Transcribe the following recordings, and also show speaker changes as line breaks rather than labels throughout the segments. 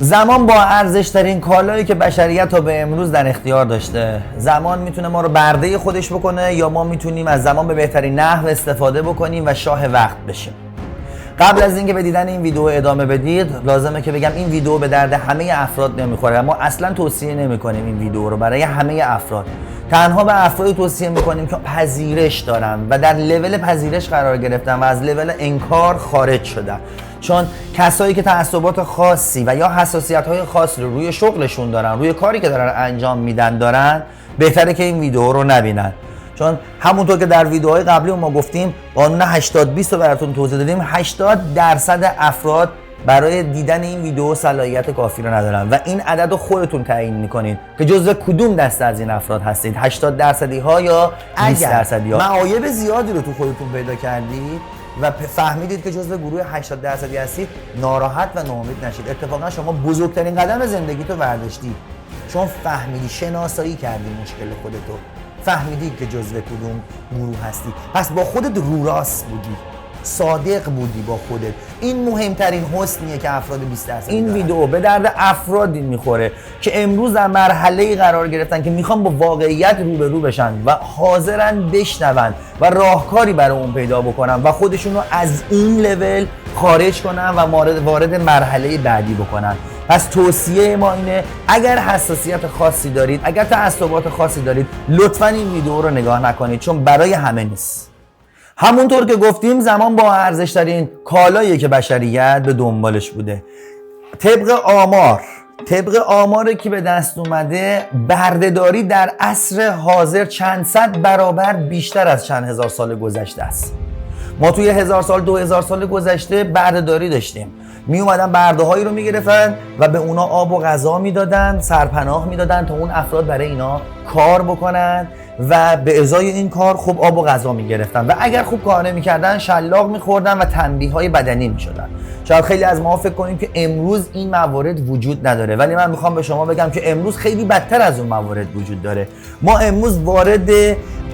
زمان با ارزش‌ترین کالایی که بشریت تا به امروز در اختیار داشته. زمان میتونه ما رو برده خودش بکنه یا ما میتونیم از زمان به بهترین نحو استفاده بکنیم و شاه وقت بشیم. قبل از اینکه به دیدن این ویدیو ادامه بدید لازمه که بگم این ویدیو به درد همه افراد نمیخوره. ما اصلا توصیه نمیکنیم این ویدیو رو برای همه افراد. تنها به افرادی توصیه میکنیم که پذیرش دارن و در لول پذیرش قرار گرفتن و از لول انکار خارج شدن. چون کسایی که تعصبات خاصی و یا حساسیت‌های خاصی رو روی شغلشون دارن، روی کاری که دارن انجام میدن دارن، بهتره که این ویدیو رو نبینن. چون همونطور که در ویدیوهای قبلی ما گفتیم قانون 80-20 رو براتون توضیح دادیم، 80% افراد برای دیدن این ویدیو صلاحیت کافی رو ندارن و این عدد رو خودتون تعیین میکنین که جزو کدوم دسته از این افراد هستید، 80% ها یا 20% ها. معایب زیادی رو تو خودتون پیدا کردید و فهمیدید که جزو گروه 80% هستید، ناراحت و ناامید نشید. اتفاقا شما بزرگترین قدم زندگیتو برداشتید، چون فهمیدی، شناسایی کردی مشکل خودتو، فهمیدی که جزو کدوم گروه هستی. پس با خودت رو راست بودی، صادق بودی با خودت. این مهمترین حسنیه که افراد 20% این ویدیو به درد افرادی میخوره که امروز در مرحله‌ای قرار گرفتن که میخوان با واقعیت روبرو بشن و حاضرن بشنون و راهکاری برای اون پیدا بکنن و خودشون رو از این لول خارج کنن و وارد مرحله بعدی بکنن. پس توصیه ما اینه اگر حساسیت خاصی دارید، اگر تعصبات خاصی دارید، لطفاً این ویدیو رو نگاه نکنید، چون برای همه نیست. همونطور که گفتیم زمان با ارزش‌ترین کالایی که بشریت به دنبالش بوده. طبق آماری که به دست اومده، بردهداری در عصر حاضر چند صد برابر بیشتر از چند هزار سال گذشته است. ما توی 1000 سال 2000 سال گذشته بردهداری داشتیم. می اومدن برده هایی رو می گرفتن و به اونا آب و غذا میدادن، سرپناه میدادن تا اون افراد برای اینا کار بکنن و به ازای این کار خوب آب و غذا می گرفتن و اگر خوب کار نمی‌کردن شلاق می‌خوردن و تنبیه های بدنی می‌شدن. شاید خیلی از ما فکر کنیم که امروز این موارد وجود نداره، ولی من میخوام به شما بگم که امروز خیلی بدتر از اون موارد وجود داره. ما امروز وارد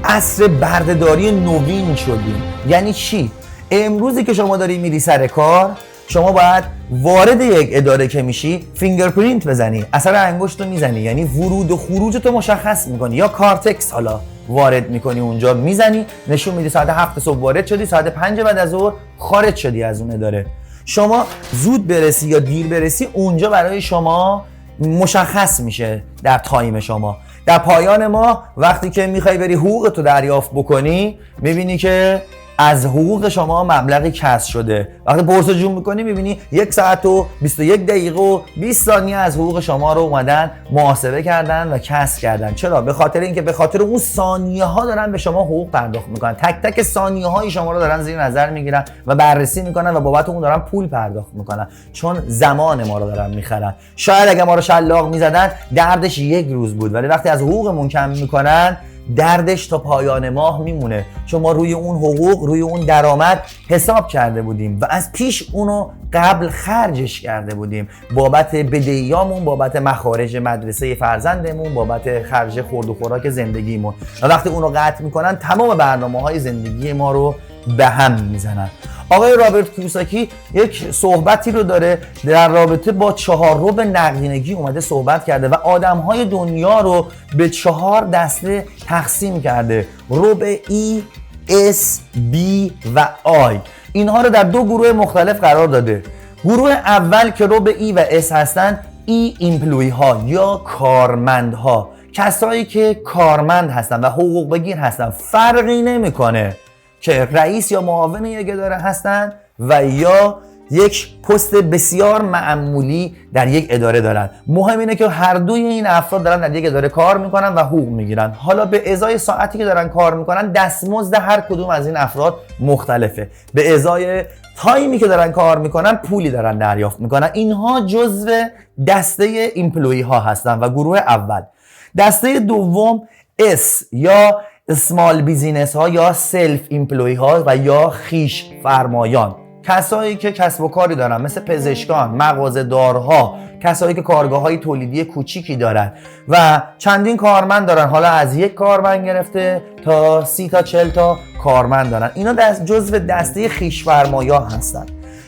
عصر بردهداری نوین شدیم. یعنی چی؟ امروزی که شما داری میری سر کار، شما باید وارد یک اداره که میشی فینگرپرینت بزنی، اثر انگشت رو میزنی، یعنی ورود و خروج تو مشخص میکنی، یا کارتکس حالا وارد میکنی اونجا میزنی، نشون میدی ساعت 7 صبح وارد شدی، ساعت 5 بعد از ظهر خارج شدی از اون اداره. شما زود برسی یا دیر برسی اونجا برای شما مشخص میشه در تایم شما. در پایان ما وقتی که میخوای بری حقوقتو دریافت بکنی، میبینی که از حقوق شما مبلغی کسر شده. وقتی پرسجو میکنی میبینی 1 ساعت و 21 دقیقه و 20 ثانیه از حقوق شما رو اومدن محاسبه کردن و کسر کردن. چرا؟ به خاطر اینکه به خاطر اون ثانیه ها دارن به شما حقوق پرداخت میکنن. تک تک ثانیه های شما رو دارن زیر نظر میگیرن و بررسی میکنن و بابت اون دارن پول پرداخت میکنن، چون زمان ما رو دارن میخرن. شاید اگه ما رو شلاق میزدن دردش 1 روز بود، ولی وقتی از حقوقمون کم میکنن دردش تا پایان ماه میمونه، چون ما روی اون حقوق، روی اون درآمد حساب کرده بودیم و از پیش اونو قبل خرجش کرده بودیم، بابت بدهیامون، بابت مخارج مدرسه فرزندمون، بابت خرج خورد و خوراک زندگیمون. و وقتی اونو قطع میکنن تمام برنامه‌های زندگی ما رو به هم میزنن. آقای رابرت کیوساکی یک صحبتی رو داره در رابطه با 4 ربع نقدینگی، اومده صحبت کرده و آدم‌های دنیا رو به 4 دسته تقسیم کرده: ربع E، S، B و I. اینها رو در 2 گروه مختلف قرار داده. گروه اول که ربع E و S هستن، E ایمپلوی ها یا کارمندها، کسایی که کارمند هستن و حقوق بگیر هستن. فرقی نمیکنه که رئیس یا معاون یک اداره هستن و یا یک پست بسیار معمولی در یک اداره دارن. مهم اینه که هر دوی این افراد دارن در یک اداره کار میکنن و حقوق میگیرن. حالا به ازای ساعتی که دارن کار میکنن دستمزد هر کدوم از این افراد مختلفه. به ازای تایمی که دارن کار میکنن پولی دارن دریافت میکنن. اینها جزو دسته ایمپلوی ها هستن و گروه اول. دسته دوم S یا اسمال بیزینس ها یا سلف ایمپلوی ها و یا خیش فرمایان، کسایی که کسب و کاری دارن، مثل پزشکان، مغازه‌دارها، کسایی که کارگاه های تولیدی کوچیکی دارن و چندین کارمند دارن، حالا از 1 کارمند گرفته تا 30 تا 40 تا کارمند دارن. اینا جزو دسته خیش فرمایان هستن.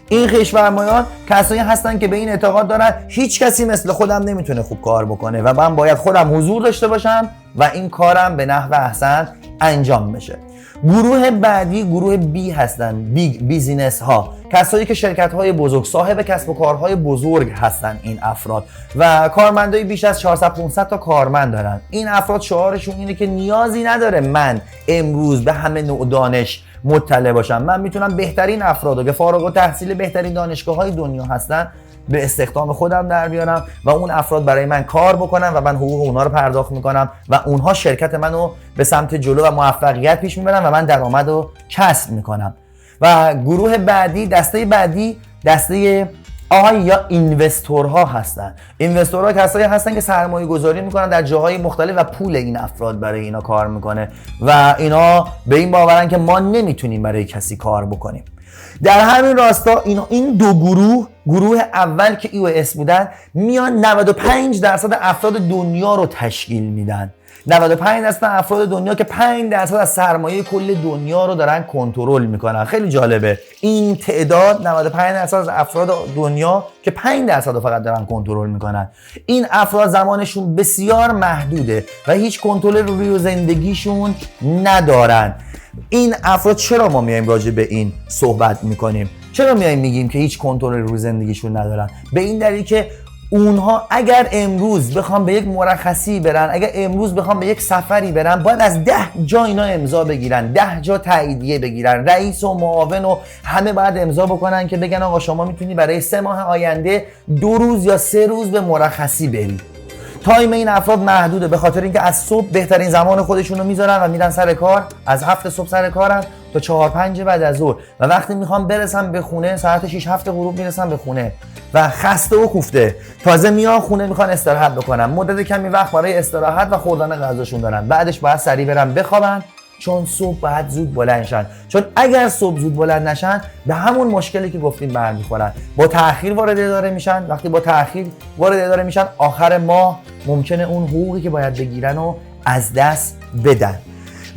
این خویش‌فرمایان کسایی هستن که به این اعتقاد دارن هیچ کسی مثل خودم نمیتونه خوب کار بکنه و من باید خودم حضور داشته باشم و این کارم به نحو احسن انجام بشه. گروه بعدی گروه بی هستن، بیگ بیزینس ها، کسایی که شرکت های بزرگ، صاحب کسب و کارهای بزرگ هستن این افراد و کارمندای بیش از 400-500 تا کارمند دارن. این افراد شعارشون اینه که نیازی نداره من امروز به همه نوع دانش مطلع باشم، من میتونم بهترین افرادو که فارغ التحصیل بهترین دانشگاه های دنیا هستن به استخدام خودم در بیارم و اون افراد برای من کار بکنن و من حقوق اونها رو پرداخت میکنم و اونها شرکت منو به سمت جلو و موفقیت پیش میبرن و من درآمد رو کسب میکنم. و گروه بعدی، دسته بعدی، دسته آی یا اینوستورها هستن. اینوستورها کسایی هستن که سرمایه گذاری میکنن در جاهای مختلف و پول این افراد برای اینا کار میکنه و اینا به این باورن که ما نمیتونیم برای کسی کار بکنیم. در همین راستا این دو گروه اول که ای و اس بودن میان 95% افراد دنیا رو تشکیل میدن. 95% افراد دنیا که 5% از سرمایه کل دنیا رو دارن کنترل میکنن. خیلی جالبه این تعداد، 95% از افراد دنیا که 5% رو فقط دارن کنترل میکنن. این افراد زمانشون بسیار محدوده و هیچ کنترل روی زندگیشون ندارن. این افراد چرا ما میایم راجع به این صحبت میکنیم؟ چرا میایم میگیم که هیچ کنترل روی زندگیشون ندارن؟ به این دلیل که اونها اگر امروز بخوام به یک مرخصی برن، اگر امروز بخوام به یک سفری برن، باید از 10 جا اینا امضا بگیرن، 10 جا تاییدیه بگیرن، رئیس و معاون و همه باید امضا بکنن که بگن آقا شما میتونی برای 3 ماه آینده 2 روز یا 3 روز به مرخصی بری. تایم این افراد محدوده به خاطر اینکه از صبح بهترین زمان خودشونو میذارن و میرن سر کار، از 7 صبح سر کارن تا 4-5 بعد از ظهر و وقتی میخوام برسم به خونه ساعت 6-7 غروب میرسم به خونه و خسته و کوفته، تازه میان خونه میخوان استراحت بکنن، مدت کمی وقت برای استراحت و خوردن غذاشون دارن، بعدش باید سریع برن بخوابن چون صبح باید زود بلند شن، چون اگر صبح زود بلند نشن به همون مشکلی که گفتیم برمیخورن، با تأخیر وارد اداره میشن. وقتی با تأخیر وارد اداره میشن آخر ماه ممکنه اون حقوقی که باید بگیرن رو از دست بدن.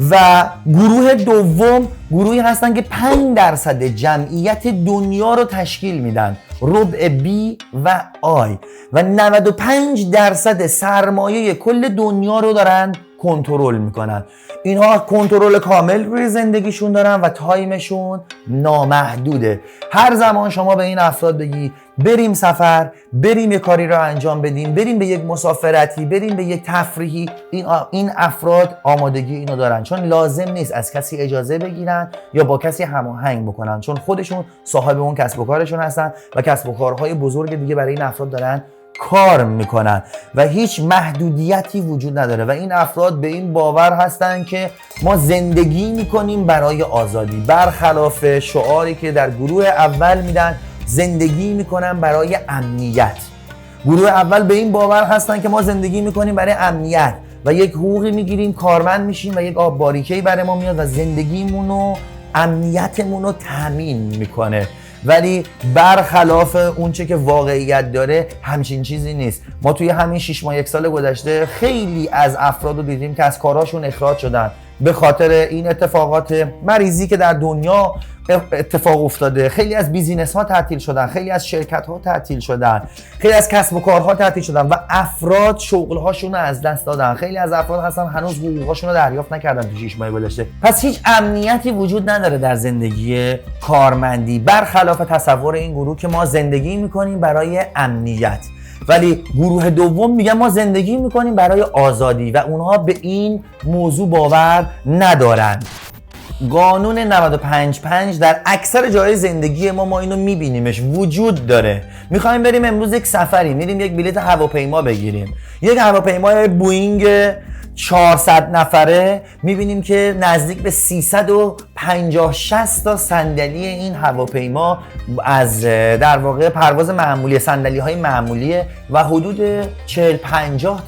و گروه دوم گروهی هستن که 5% جمعیت دنیا رو تشکیل میدن، ربع بی و آی، و 95% سرمایه کل دنیا رو دارن کنترل میکنن. اینها کنترل کامل روی زندگیشون دارن و تایمشون نامحدوده. هر زمان شما به این افراد بگی بریم سفر، بریم یک کاری رو انجام بدیم، بریم به یک مسافرتی، بریم به یک تفریحی، این افراد آمادگی اینو دارن، چون لازم نیست از کسی اجازه بگیرن یا با کسی هماهنگ بکنن، چون خودشون صاحب اون کسب و کارشون هستن و کسب و کارهای بزرگ دیگه برای این افراد دارن کار میکنن و هیچ محدودیتی وجود نداره. و این افراد به این باور هستن که ما زندگی میکنیم برای آزادی، برخلاف شعاری که در گروه اول میدن زندگی میکنن برای امنیت. گروه اول به این باور هستن که ما زندگی میکنیم برای امنیت و یک حقوقی میگیریم، کارمند میشیم و یک آب باریکه‌ای برای ما میاد و زندگیمون و امنیتمون رو تامین میکنه. ولی برخلاف اونچه که واقعیت داره همچین چیزی نیست. ما توی همین 6 ماه 1 سال گذشته خیلی از افراد رو دیدیم که از کارهاشون اخراج شدن به خاطر این اتفاقات مریضی که در دنیا اتفاق افتاده. خیلی از بیزینس ها تعطیل شدن، خیلی از شرکت ها تعطیل شدن، خیلی از کسب و کارها تعطیل شدن و افراد شغل هاشون رو از دست دادن. خیلی از افراد هستن هنوز حقوقشون رو دریافت نکردن تو 6 ماه گذشته. پس هیچ امنیتی وجود نداره در زندگی کارمندی، برخلاف تصور این گروه که ما زندگی میکنیم برای امنیت. ولی گروه دوم میگن ما زندگی میکنیم برای آزادی و اونها به این موضوع باور ندارن. قانون 95-5 در اکثر جای زندگی ما اینو میبینیمش وجود داره. میخوایم بریم امروز یک سفری، میریم یک بلیط هواپیما بگیریم، یک هواپیمای بوئینگ 400 نفره، میبینیم که نزدیک به 350-60 تا صندلی این هواپیما از در واقع پرواز معمولی، صندلی های معمولیه و حدود 40-50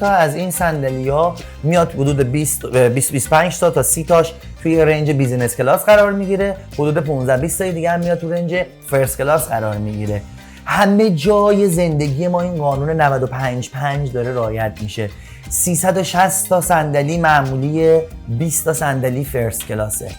تا از این صندلی ها میاد حدود 20-25 تا 30 تاش توی رنج بیزینس کلاس قرار میگیره، حدود 15-20 تا دیگه هم میاد تو رنج فرست کلاس قرار میگیره. همه جای زندگی ما این قانون 95-5 داره رعایت میشه. 360 تا صندلی معمولی، 20 تا صندلی فرست کلاسه.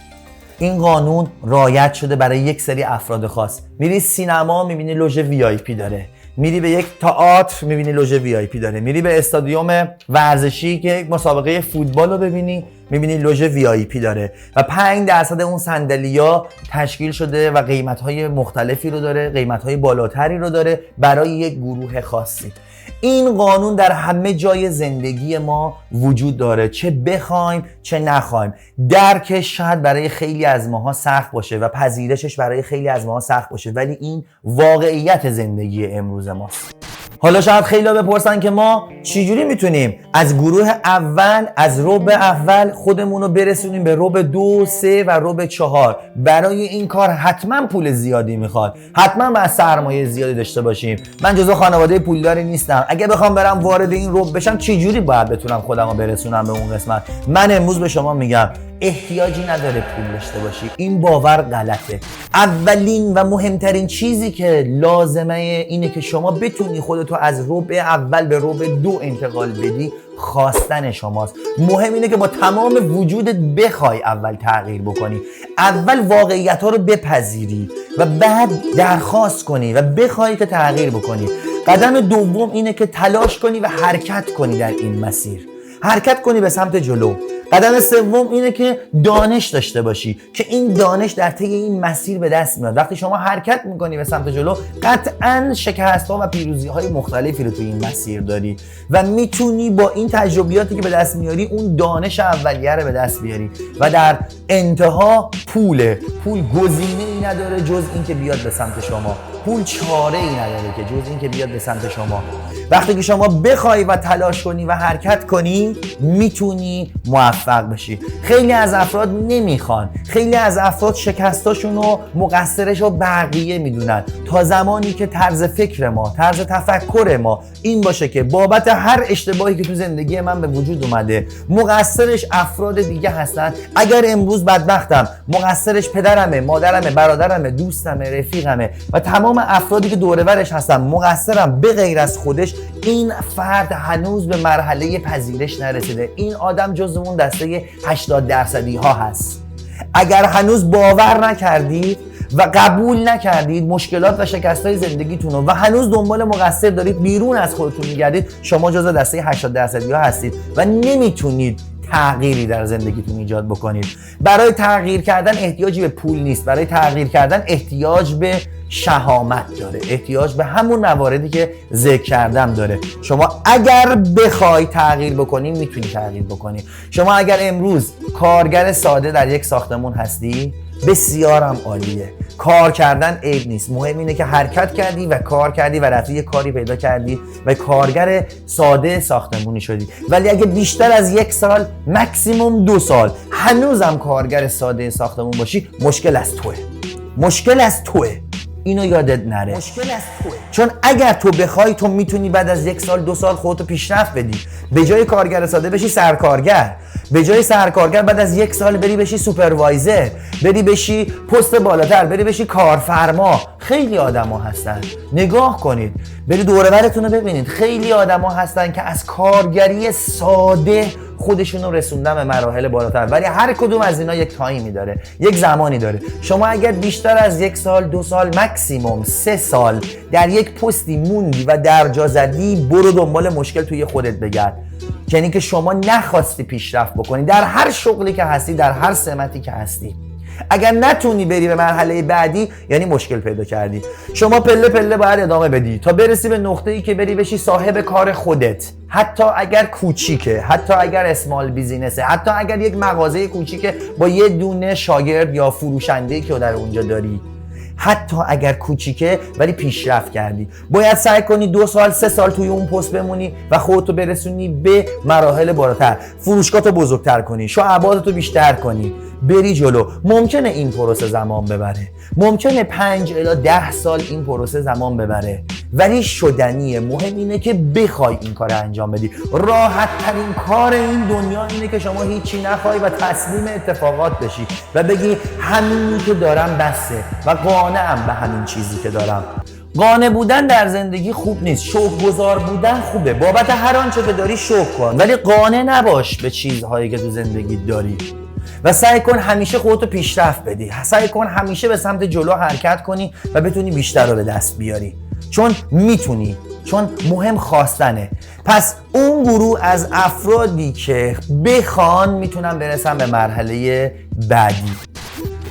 این قانون رعایت شده برای یک سری افراد خاص. میری سینما میبینی لوژ وی آی پی داره، میری به یک تئاتر میبینی لوژ وی آی پی داره، میری به استادیوم ورزشی که یک مسابقه فوتبال رو ببینی میبینی لوژ وی آی پی داره و 5% اون صندلی‌ها تشکیل شده و قیمت‌های مختلفی رو داره، قیمت‌های بالاتری رو داره برای یک گروه خاصی. این قانون در همه جای زندگی ما وجود داره، چه بخوایم چه نخوایم. درکش شاید برای خیلی از ماها سخت باشه و پذیرشش برای خیلی از ماها سخت باشه، ولی این واقعیت زندگی امروز ماست. حالا شاید خیلی بپرسن که ما چجوری میتونیم از گروه اول، از ربع اول خودمون رو برسونیم به ربع 2، 3 و ربع 4. برای این کار حتما پول زیادی میخواد، حتما باید سرمایه زیادی داشته باشیم. من جزو خانواده پولداری نیستم. اگه بخوام برم وارد این ربع بشم چجوری باید بتونم خودم رو برسونم به اون قسمت؟ من امروز به شما میگم احتیاجی نداره پول داشته باشی. این باور غلطه. اولین و مهمترین چیزی که لازمه اینه که شما بتونی خودتو از ربع اول به ربع 2 انتقال بدی. خواستن شماست. مهم اینه که با تمام وجودت بخوای اول تغییر بکنی، اول واقعیت ها رو بپذیری و بعد درخواست کنی و بخوای که تغییر بکنی. قدم دوم اینه که تلاش کنی و حرکت کنی در این مسیر، حرکت کنی به سمت جلو. قدم سوم اینه که دانش داشته باشی که این دانش در طی این مسیر به دست میاد. وقتی شما حرکت میکنی به سمت جلو قطعاً شکست‌ها و پیروزی‌های مختلفی رو توی این مسیر داری و میتونی با این تجربیاتی که به دست میاری اون دانش اولیه رو به دست بیاری و در انتها پول گزینه‌ای نداره جز این که بیاد به سمت شما. پول چاره‌ای نداره که جز این که بیاد به سمت شما. وقتی که شما بخوای و تلاش کنی و حرکت کنی میتونی موفق بشی. خیلی از افراد نمیخوان، خیلی از افراد شکستاشون و مقصرش رو بقیه میدونن، تا زمانی که طرز فکر ما، طرز تفکر ما این باشه که بابت هر اشتباهی که تو زندگی من به وجود اومده مقصرش افراد دیگه هستن. اگر امروز بدبختم مقصرش پدرمه، مادرمه، برادرمه، دوستمه، رفیقمه و تمام افرادی که دور و برش هستن مقصرم به غیر از خودش، این فرد هنوز به مرحله پذیرش نرسیده. این آدم جزو اون دسته 80% ها هست. اگر هنوز باور نکردید و قبول نکردید مشکلات و شکست‌های زندگیتون رو و هنوز دنبال مقصر دارید بیرون از خودتون میگردید، شما جزو دسته 80% ها هستید و نمیتونید تغییری در زندگیتون ایجاد بکنید. برای تغییر کردن احتیاجی به پول نیست، برای تغییر کردن احتیاج به شهامت داره، احتیاج به همون مواردی که ذکر کردم داره. شما اگر بخوای تغییر بکنی میتونی تغییر بکنی. شما اگر امروز کارگر ساده در یک ساختمون هستی بسیارم عالیه. کار کردن عیب نیست، مهم اینه که حرکت کردی و کار کردی و رفتی یه کاری پیدا کردی و کارگر ساده ساختمونی شدی. ولی اگه بیشتر از 1 سال مکسیموم 2 سال هنوزم کارگر ساده ساختمون باشی، مشکل از توه، مشکل از توه. اینو یادت نره، مشکل از توه. چون اگر تو بخوای تو میتونی بعد از 1 سال 2 سال خودتو پیشرفت بدی. به جای کارگر ساده بشی سرکارگر، به جای سرکارگر بعد از 1 سال بری بشی سوپروایزر، بری بشی پست بالاتر، بری بشی کارفرما. خیلی آدما هستن، نگاه کنید، بری دور و برتون رو ببینید، خیلی آدما هستن که از کارگری ساده خودشونو رسوندن به مراحل بالاتر، ولی هر کدوم از اینا یک تایمی داره، یک زمانی داره. شما اگر بیشتر از 1 سال 2 سال مکسیموم 3 سال در یک پستی موندی و درجا زدی، برو دنبال مشکل توی خودت بگرد. یعنی که شما نخواستی پیشرفت بکنی در هر شغلی که هستی، در هر سمتی که هستی. اگر نتونی بری به مرحله بعدی یعنی مشکل پیدا کردی. شما پله پله باید ادامه بدی تا برسی به نقطه‌ای که بری بشی صاحب کار خودت، حتی اگر کوچیکه، حتی اگر اسمال بیزینسه، حتی اگر یک مغازه کوچیکه با یه دونه شاگرد یا فروشنده‌ای که در اونجا داری، حتی اگر کوچیکه ولی پیشرفت کردی. باید سعی کنی 2 سال 3 سال توی اون پست بمونی و خودتو برسونی به مراحل بالاتر، فروشگاهتو بزرگتر کنی، شعباتتو بیشتر کنی، بری جلو. ممکنه این پروسه زمان ببره، ممکنه 5 الی 10 سال این پروسه زمان ببره، ولی شدنیه. مهم اینه که بخوای این کار انجام بدی. راحت ترین کار این دنیا اینه که شما هیچی نخوای و تسلیم اتفاقات بشی و بگی همینی که دارم بسه و قانعم به همین چیزی که دارم. قانع بودن در زندگی خوب نیست، شکرگزار بودن خوبه. بابت هر آنچه که داری شکر کن، ولی قانع نباش به چیزهایی که تو زندگی داری. و سعی کن همیشه خودتو پیشرفت بدی. سعی کن همیشه به سمت جلو حرکت کنی و بتونی بیشتر رو به دست بیاری، چون میتونی، چون مهم خواستنه. پس اون گروه از افرادی که بخوان میتونن برسن به مرحله بعدی.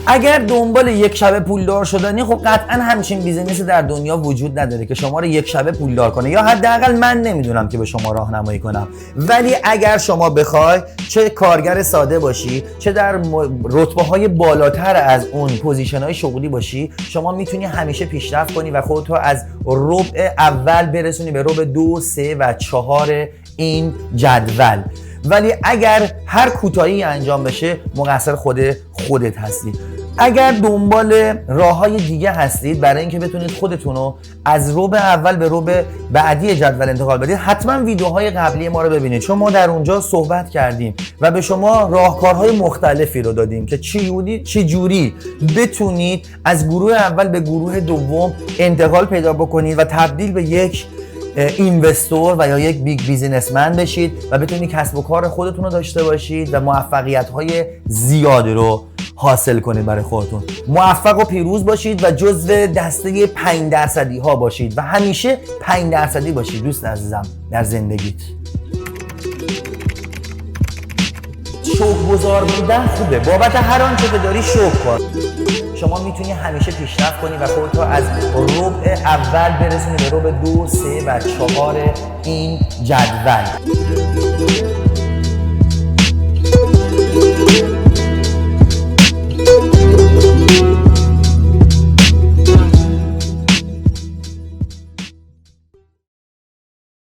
اگر دنبال یک شبه پولدار شدنی، خب قطعا همچین بیزینسی در دنیا وجود نداره که شما رو یک شبه پولدار کنه، یا حداقل من نمیدونم که به شما راهنمایی کنم. ولی اگر شما بخوای چه کارگر ساده باشی، چه در رتبه های بالاتر از اون پوزیشن های شغلی باشی، شما میتونی همیشه پیشرفت کنی و خودت رو از ربع اول برسونی به ربع 2، 3 و 4 این جدول. ولی اگر هر کوتاهی انجام بشه مقصر خودت هستی. اگر دنبال راههای دیگه هستید برای اینکه بتونید خودتون رو از ربع اول به ربع بعدی جدول انتقال بدید، حتما ویدیوهای قبلی ما رو ببینید، چون ما در اونجا صحبت کردیم و به شما راهکارهای مختلفی رو دادیم که چجوری بتونید از گروه اول به گروه دوم انتقال پیدا بکنید و تبدیل به یک اینوستور و یا یک بیگ بیزینسمن بشید و بتونید کسب و کار خودتون رو داشته باشید و موفقیت‌های زیاد رو حاصل کنید برای خودتون. موفق و پیروز باشید و جزو دسته 5% ها باشید و همیشه 5% باشید دوست عزیزم در زندگیت. شکرگزار بودن خوبه، بابت هر آنچه که داری شکر کن. شما میتونی همیشه پیشرفت کنی و خودت رو از ربع اول برسونی به ربع 2، 3 و 4 این جدول.